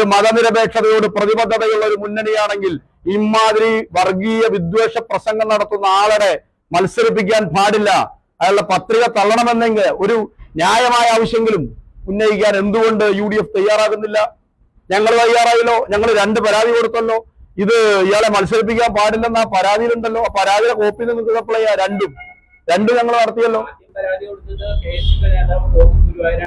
ഒരു മതനിരപേക്ഷതയോട് പ്രതിബദ്ധതയുള്ള ഒരു മുന്നണിയാണെങ്കിൽ ഇമാതിരി വർഗീയ വിദ്വേഷ പ്രസംഗം നടത്തുന്ന ആളെ മത്സരിപ്പിക്കാൻ പാടില്ല. അയാളുടെ പത്രിക തള്ളണമെന്നെങ്കിൽ ഒരു ന്യായമായ ആവശ്യമെങ്കിലും ഉന്നയിക്കാൻ എന്തുകൊണ്ട് UDF തയ്യാറാകുന്നില്ല? ഞങ്ങൾ തയ്യാറായല്ലോ, ഞങ്ങൾ 2 പരാതി കൊടുത്തല്ലോ. ഇത് ഇയാളെ മത്സരിപ്പിക്കാൻ പാടില്ലെന്ന ആ പരാതിയിലുണ്ടല്ലോ. ആ പരാതിയുടെ കോപ്പി നിങ്ങൾക്ക് സപ്ലൈ ചെയ്യാം. രണ്ടും ഞങ്ങൾ നടത്തിയല്ലോ.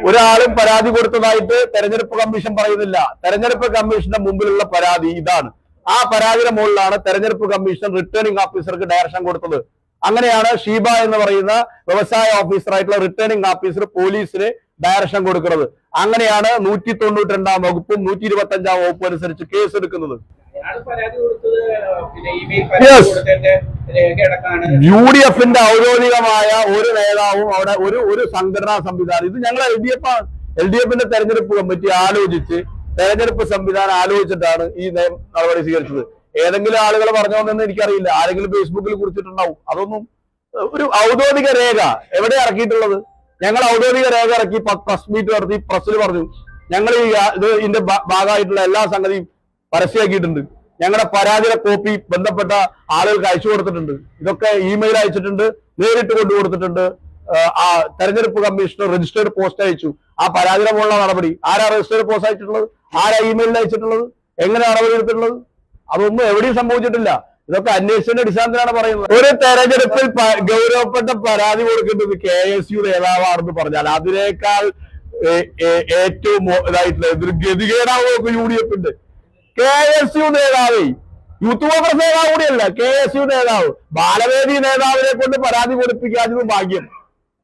ഒരാളും പരാതി കൊടുത്തതായിട്ട് തെരഞ്ഞെടുപ്പ് കമ്മീഷൻ പറയുന്നില്ല. തെരഞ്ഞെടുപ്പ് കമ്മീഷന്റെ മുമ്പിലുള്ള പരാതി ഇതാണ്. ആ പരാതിയുടെ മുകളിലാണ് തെരഞ്ഞെടുപ്പ് കമ്മീഷൻ റിട്ടേണിംഗ് ഓഫീസർക്ക് ഡയറക്ഷൻ കൊടുത്തത്. അങ്ങനെയാണ് ഷീബ എന്ന് പറയുന്ന വ്യവസായ ഓഫീസറായിട്ടുള്ള റിട്ടേണിംഗ് ഓഫീസർ പോലീസിന് ഡയറക്ഷൻ കൊടുക്കുന്നത്. അങ്ങനെയാണ് 192-ാം വകുപ്പും 125-ാം വകുപ്പും അനുസരിച്ച് കേസ് എടുക്കുന്നത്. UDFന്റെ ഔദ്യോഗികമായ ഒരു നേതാവും അവിടെ ഒരു സംഘടനാ സംവിധാനം, ഇത് ഞങ്ങൾ LDF-ന്റെ തെരഞ്ഞെടുപ്പ് കമ്മിറ്റി ആലോചിച്ച് തെരഞ്ഞെടുപ്പ് സംവിധാനം ആലോചിച്ചിട്ടാണ് ഈ നടപടി സ്വീകരിച്ചത്. ഏതെങ്കിലും ആളുകൾ പറഞ്ഞോന്നെന്ന് എനിക്കറിയില്ല. ആരെങ്കിലും ഫേസ്ബുക്കിൽ കുറിച്ചിട്ടുണ്ടാവും. അതൊന്നും ഒരു ഔദ്യോഗിക രേഖ എവിടെ ഇറക്കിയിട്ടുള്ളത്? ഞങ്ങൾ ഔദ്യോഗിക രേഖ ഇറക്കി, പ്രസ് മീറ്റ് നടത്തി, പ്രസ്സിൽ പറഞ്ഞു ഞങ്ങൾ ഇതിന്റെ ഭാഗമായിട്ടുള്ള എല്ലാ സംഗതിയും പരസ്യമാക്കിയിട്ടുണ്ട്. ഞങ്ങളുടെ പരാതിയുടെ കോപ്പി ബന്ധപ്പെട്ട ആളുകൾക്ക് അയച്ചു കൊടുത്തിട്ടുണ്ട്. ഇതൊക്കെ ഇമെയിൽ അയച്ചിട്ടുണ്ട്, നേരിട്ട് കൊണ്ടു കൊടുത്തിട്ടുണ്ട്. ആ തെരഞ്ഞെടുപ്പ് കമ്മീഷണർ രജിസ്റ്റേർഡ് പോസ്റ്റ് അയച്ചു. ആ പരാതിയുടെ മുകളിലുള്ള നടപടി ആരാ രജിസ്റ്റേർഡ് പോസ്റ്റ് അയച്ചിട്ടുള്ളത്? ആരാ ഇമെയിലിൽ അയച്ചിട്ടുള്ളത്? എങ്ങനെ നടപടി എടുത്തിട്ടുള്ളത്? അതൊന്നും എവിടെയും സംഭവിച്ചിട്ടില്ല. ഇതൊക്കെ അന്വേഷണത്തിന്റെ അടിസ്ഥാനത്തിലാണ് പറയുന്നത്. ഒരു തെരഞ്ഞെടുപ്പിൽ ഗൗരവപ്പെട്ട പരാതി കൊടുക്കേണ്ടത് KSU നേതാവാണെന്ന് പറഞ്ഞാൽ അതിനേക്കാൾ ഏറ്റവും ഇതായിട്ടുള്ള ഇതൊരു ഗതികേടാവും UDF-ന്റെ. KSU നേതാവേ, യൂത്ത് കോൺഗ്രസ് നേതാവ് കൂടിയല്ല, KSU നേതാവ്, ബാലവേദി നേതാവിനെ കൊണ്ട് പരാതി കൊടുപ്പിക്കാതിരുന്നു ഭാഗ്യം.